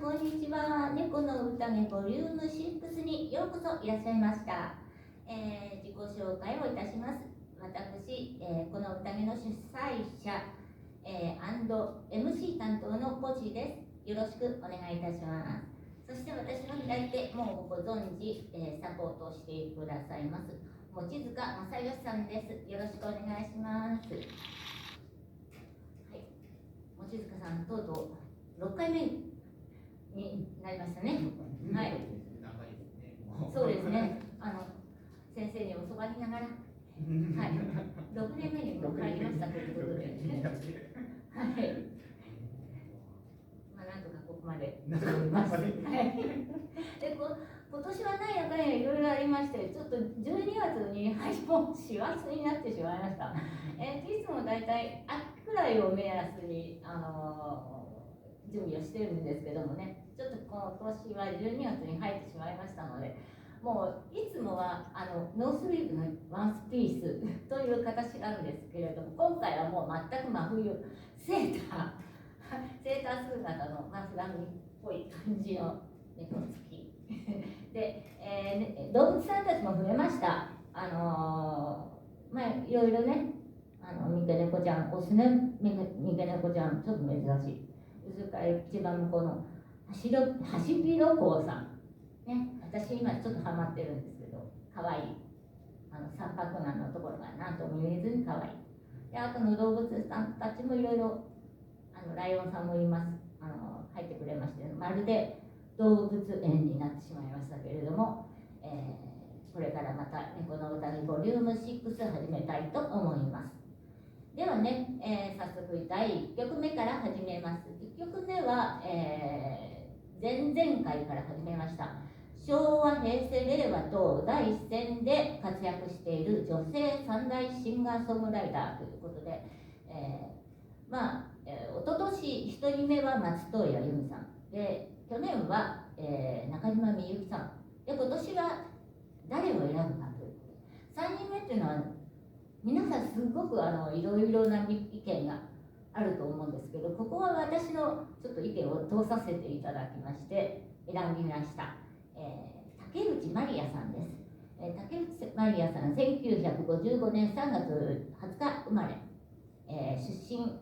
こんにちは。猫の宴ボリューム6にようこそいらっしゃいました。自己紹介をいたします。私、この宴の主催者、MC 担当のポチです。よろしくお願いいたします。そして私の左手、もうご存知、サポートをしてくださいます望月正義さんです。よろしくお願いします。はい、望月さん、とうとう6回目になりましたね。はい。そうですね。先生に教わりながら、はい、6年目にも入りましたということで、はい。まあなんとかここまで来ております。はい。で、今年はなんやかんやいろいろありまして、ちょっと12月にもう師走になってしまいました。いつもだいたい秋くらいを目安に準備をしてるんですけどもね、ちょっと今年は12月に入ってしまいましたので、もういつもはノースリーブのワンスピースという形なんですけれども、今回はもう全く真冬セーター姿のフラミっぽい感じの猫付きで、動物さんたちも増えました。いろいろね、三毛猫ちゃん、オスね、三毛猫ちゃん、ちょっと珍しい。それから一番向こうのハシビロコウさん、ね、私今ちょっとハマってるんですけど、かわいい。三白眼のところが何とも言えずにかわいい。で、あとの動物さんたちもいろいろ、ライオンさんもいます。入ってくれまして、まるで動物園になってしまいましたけれども、これからまた猫の歌にボリューム6始めたいと思います。ではね、早速第1曲目から始めます。1曲目は、前々回から始めました。昭和、平成、令和と第一線で活躍している女性三大シンガーソングライターということで、おととし1人目は松任谷由実さんで、去年は、中島みゆきさんで、今年は誰を選ぶかということで、3人目っていうのは皆さんすごくいろいろな意見があると思うんですけど、ここは私のちょっと意見を通させていただきまして選びました。竹内まりやさんです。竹内まりやさん、1955年3月20日生まれ、出身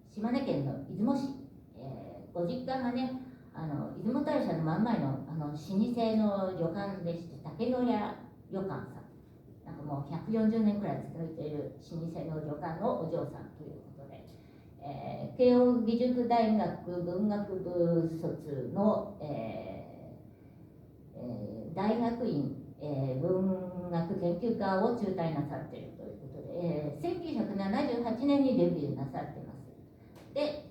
島根県の出雲市、ご実家がね、出雲大社の真ん前の老舗の旅館でして、竹野屋旅館さん、なんかもう140年くらい続いている老舗の旅館のお嬢さんということで、慶應義塾大学文学部卒の、大学院、文学研究科を中退なさっているということで、1978年にデビューなさっています。で、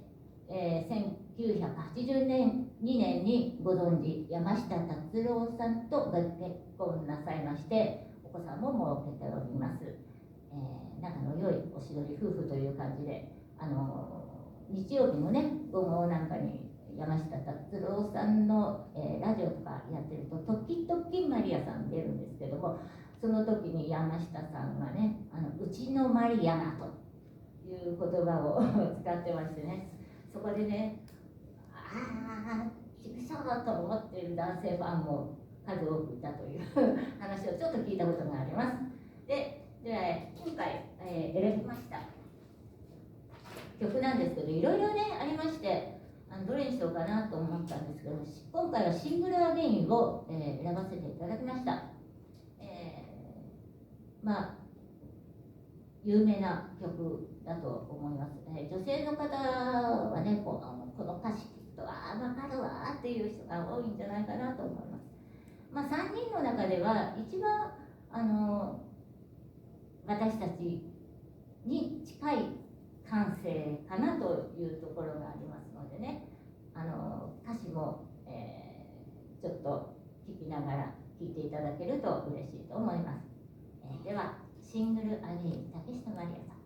1982年にご存知山下達郎さんとご結婚なさいまして、お子さんも設けております。仲の良いおしどり夫婦という感じで、日曜日のね午後なんかに山下達郎さんの、ラジオとかやってると時々マリアさん出るんですけども、その時に山下さんがねうちのマリアナという言葉を使ってましてね、そこでね、ちくしょうと思っている男性ファンも数多くいたという話をちょっと聞いたことがあります。で今回、選びました曲なんですけど、いろいろねありまして、どれにしようかなと思ったんですけど、今回はシングルアゲインを、選ばせていただきました。有名な曲だと思います。女性の方はね、この歌詞聞くと分かるわっていう人が多いんじゃないかなと思います。3人の中では一番私たちに近い感性かなというところがありますのでね、歌詞も、ちょっと聞きながら聴いていただけると嬉しいと思います。ではシングルアゲイン、竹下まりやさん。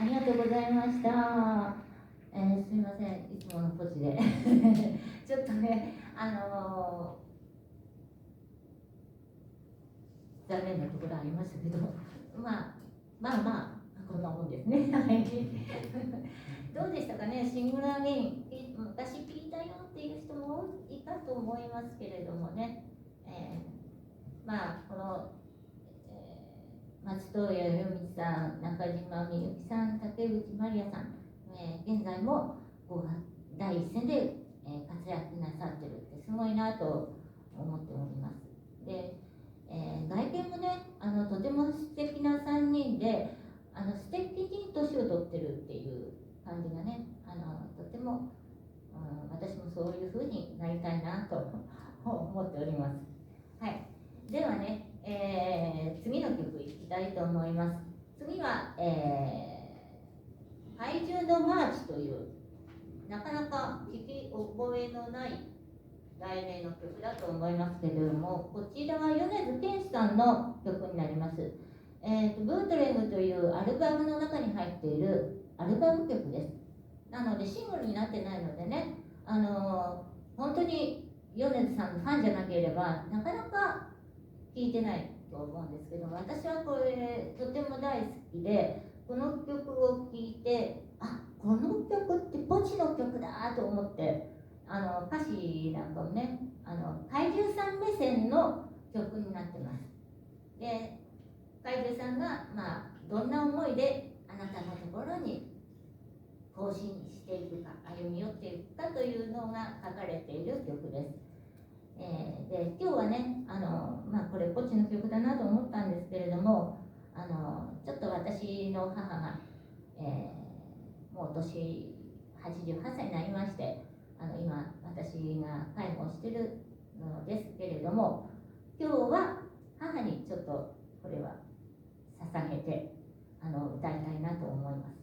ありがとうございました。すみません、いつものポチでちょっとね、残念なところありましたけど、まあこんなもんですね。どうでしたかね、シングルアゲイン、私聞いたよっていう人もいたと思いますけれどもね、この松任谷由実さん、中島みゆきさん、竹内まりやさん、現在も第一線で、活躍なさってるってすごいなと思っております。で、外見もね、とても素敵な3人で、素敵に年を取ってるっていう感じがね、とても、私もそういう風になりたいなと思っております。はい、ではね、次の曲いきたいと思います。次は、怪獣のマーチというなかなか聞き覚えのない題名の曲だと思いますけれども、こちらは米津玄師さんの曲になります。ブートレグというアルバムの中に入っているアルバム曲です。なのでシングルになってないのでね、本当に米津さんのファンじゃなければなかなか聴いてないと思うんですけど、私はこれとても大好きで、この曲を聴いて、この曲ってポチの曲だと思って、歌詞なんかもね、怪獣さん目線の曲になってます。で、怪獣さんが、どんな思いであなたのところに更新していくか、歩み寄っていくかというのが書かれている曲です。で、今日はね、これポチの曲だなと思ったんですけれども、ちょっと私の母が、もう年88歳になりまして、今私が介護をしているのですけれども、今日は母にちょっとこれは捧げて歌いたいなと思います。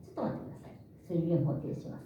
ちょっと待ってください。水源補定します。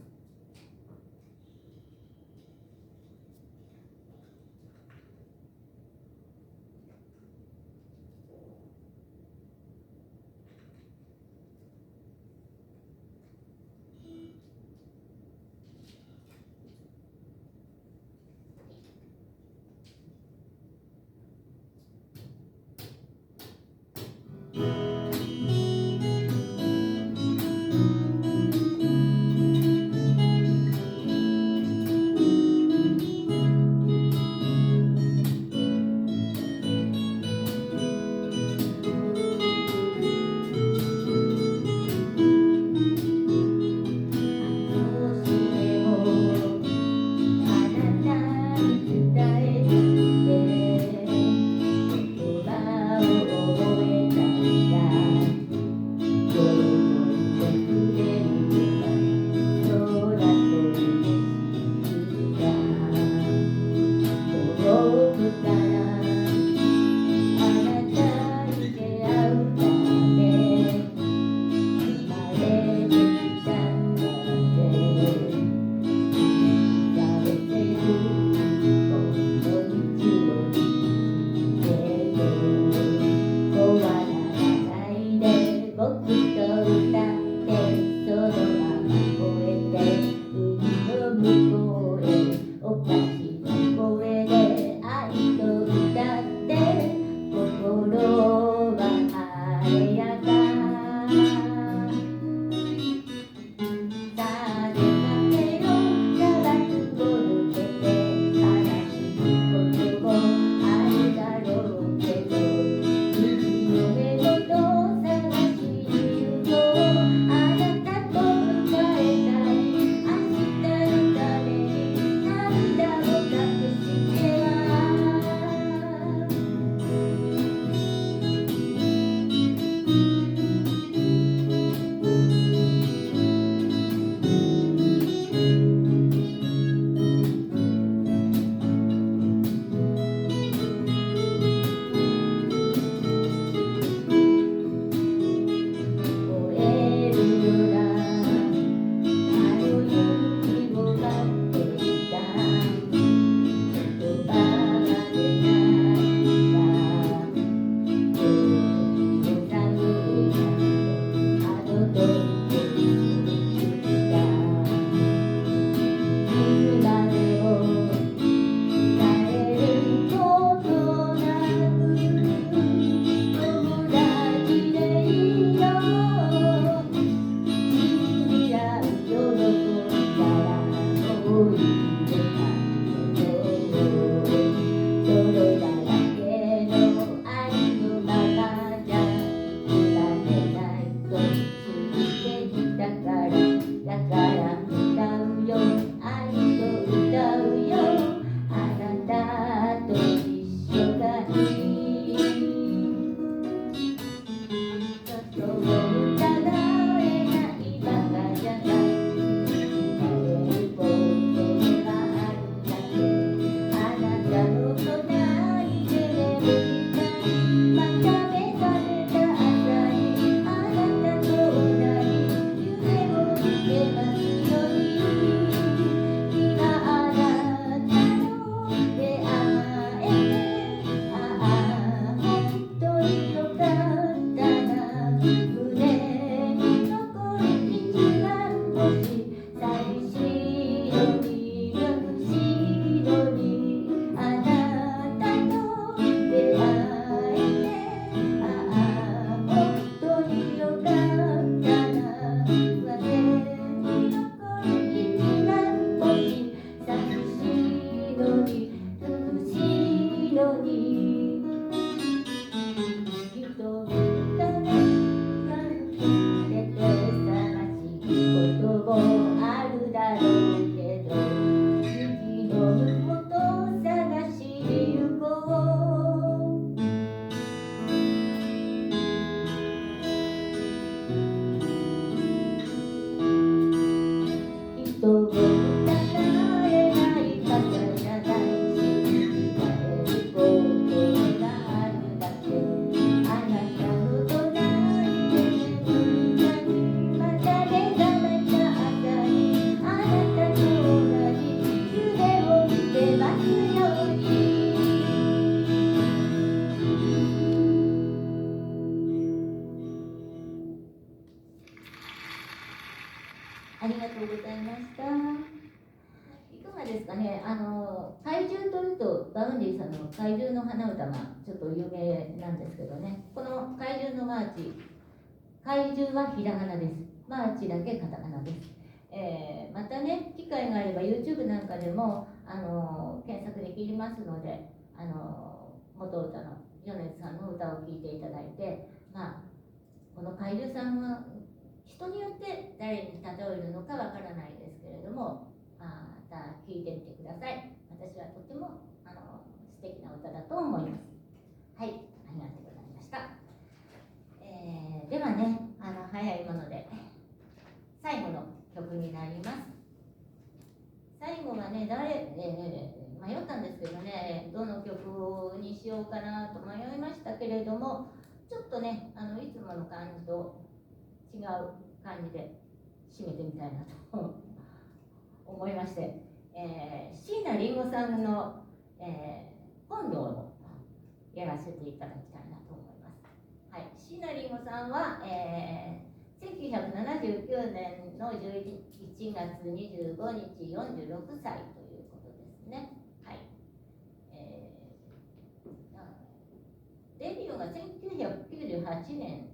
した。いかがですかね。怪獣というとバウンディさんの怪獣の花歌がちょっと有名なんですけどね、この怪獣のマーチ、怪獣はひらがなです。マーチだけカタカナです。またね、機会があれば YouTube なんかでも検索できますので、元歌の米津さんの歌を聴いていただいて、この怪獣さんは人によって誰に例えるのかわからないですけれども、また聴いてみてください。私はとても素敵な歌だと思います。はい、ありがとうございました。ではね、早いもので最後の曲になります。最後はね、迷ったんですけどね、どの曲にしようかなと迷いましたけれども、ちょっとね、いつもの感じと違う感じで締めてみたいなと思いまして、椎名林檎さんの、本堂をやらせていただきたいなと思います。はい、椎名林檎さんは、1979年の11月25日46歳ということですね。はい。デビューが1998年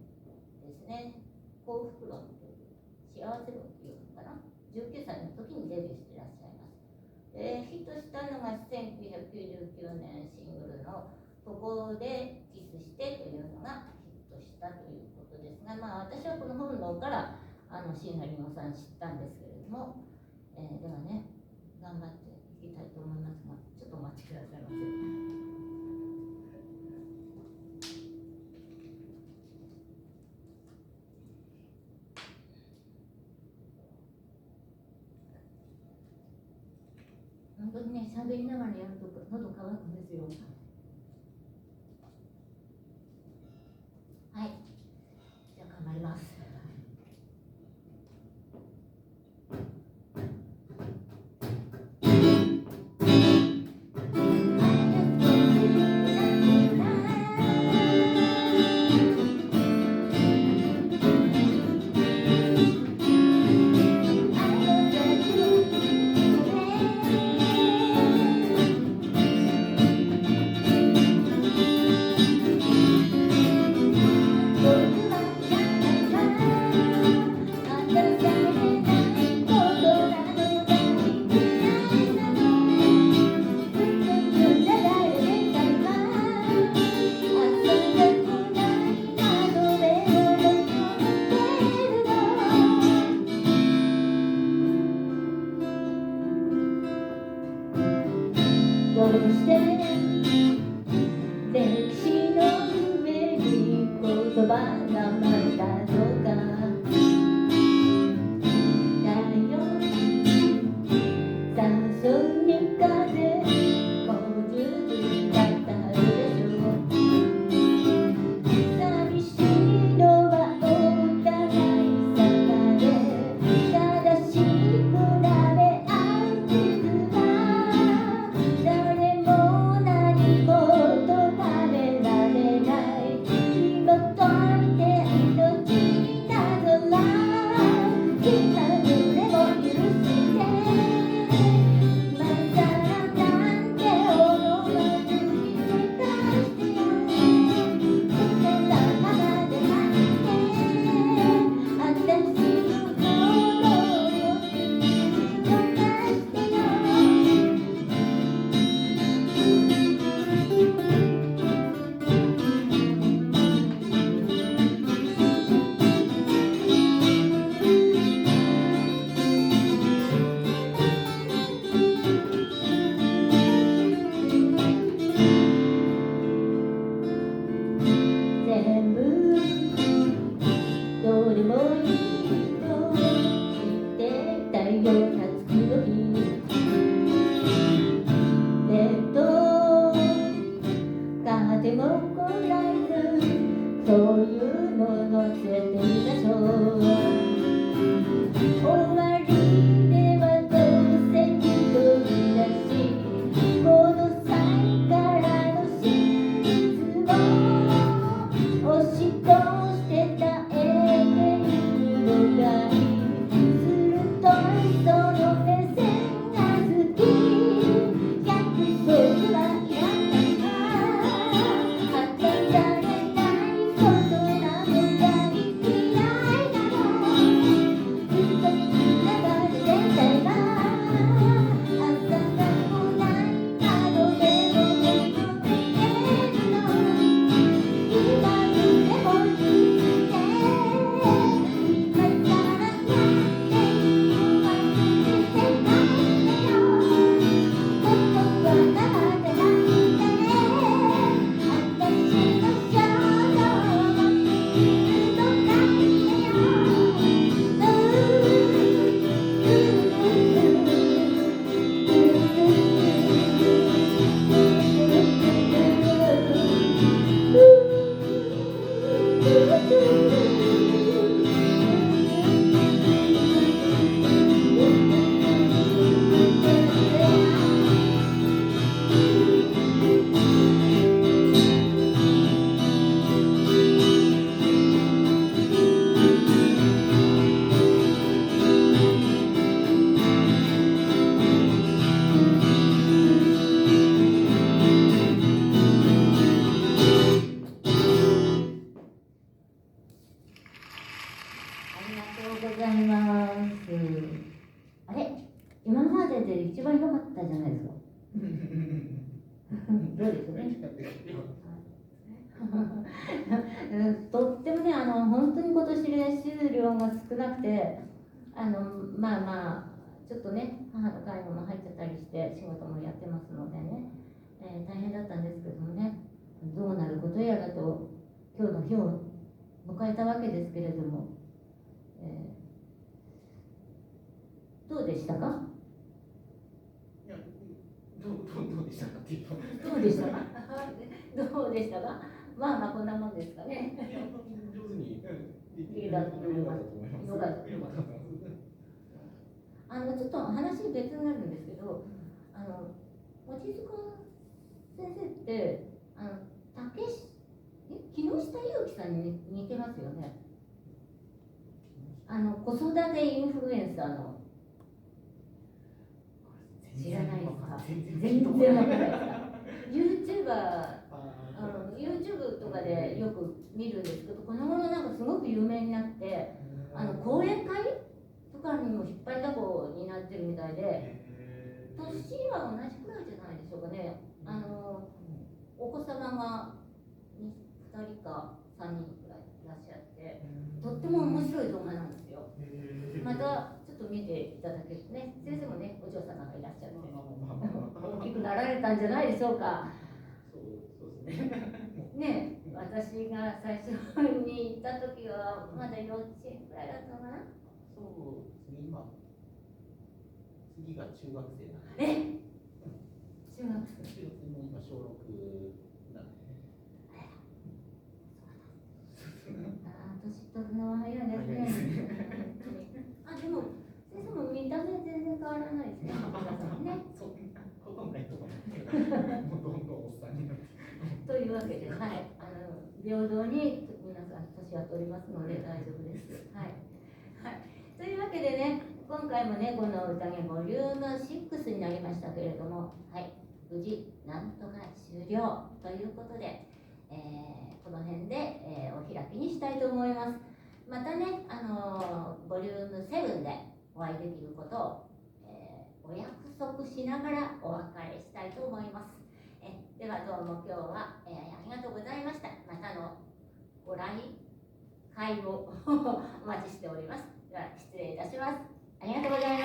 ですね。幸福論という幸せ論というのかな。19歳の時にデビューしていらっしゃいます。ヒットしたのが1999年シングルのここでキスしてというのがヒットしたということですが、私はこの本能から椎名林檎さん知ったんですけれども、ではね、頑張っていきたいと思いますが、ちょっとお待ちくださいませ。本当にね、喋りながらやると喉乾くんですよ。はい、じゃあ頑張ります。どうして歴史の上に言葉がまたのかだよ、山椒に風こずり語るでしょう。寂しいのはお互い様で正しくなれ合図は誰も何もと食べられない紐解いて命になぞら今濡れも許してまさらなんて思わず気づかしてよそんなまで入って私の心を動かしてよ。全部どうでもいいと言ってたような月の日レッド風もこらえずそういうの乗せてみましょう。終わりではどうせ一人だしこの際からの真実を押し通して耐えていくのがいい。するとそのゃないですか。どうですね。とってもね、本当に今年練習量が少なくて、まあまあ、ちょっとね、母の介護も入っちゃったりして、仕事もやってますのでね、大変だったんですけどもね、どうなることやらと、今日の日を迎えたわけですけれども、どうでしたか？いや、どうでしたかっていうと。どうでしたか？どうでしたか？まあまあこんなもんですかね。いや、上手にできたと思います。よかったと思います。ちょっと話別になるんですけど、望月先生って、木下ゆうきさんに似てますよね。子育てインフルエンサーの。知らないですか？全然わからないですか？ YouTube とかでよく見るんですけど、この頃なんかすごく有名になって、講演会とかにも引っ張りだこになってるみたいで、年は同じくらいじゃないでしょうかね。お子様が2人か3人くらいいらっしゃって、とっても面白い動画なんですよ。またちょっと見ていただけるね。先生もね、お嬢様がいらっしゃって、大きくなられたんじゃないでしょうか。そうですね。ね、私が最初に行った時はまだ幼稚園くらいだったのかな。そうですね、次が中学生なんで。中学生。も今小6なんで。年取るのは早いですね。でも先生も見た目全然変わらないですね。そんなことないと思うけど、もうどんどんおっさんになって。というわけで、はい、平等に皆さん年は取りますので大丈夫です。はい。というわけでね、今回もね、この宴ボリューム6になりましたけれども、はい、無事なんとか終了ということで、この辺で、お開きにしたいと思います。またね、ボリューム7でお会いできることを、お約束しながらお別れしたいと思います。ではどうも今日は、ありがとうございました。またのご来会をお待ちしております。では失礼いたします。ありがとうございます。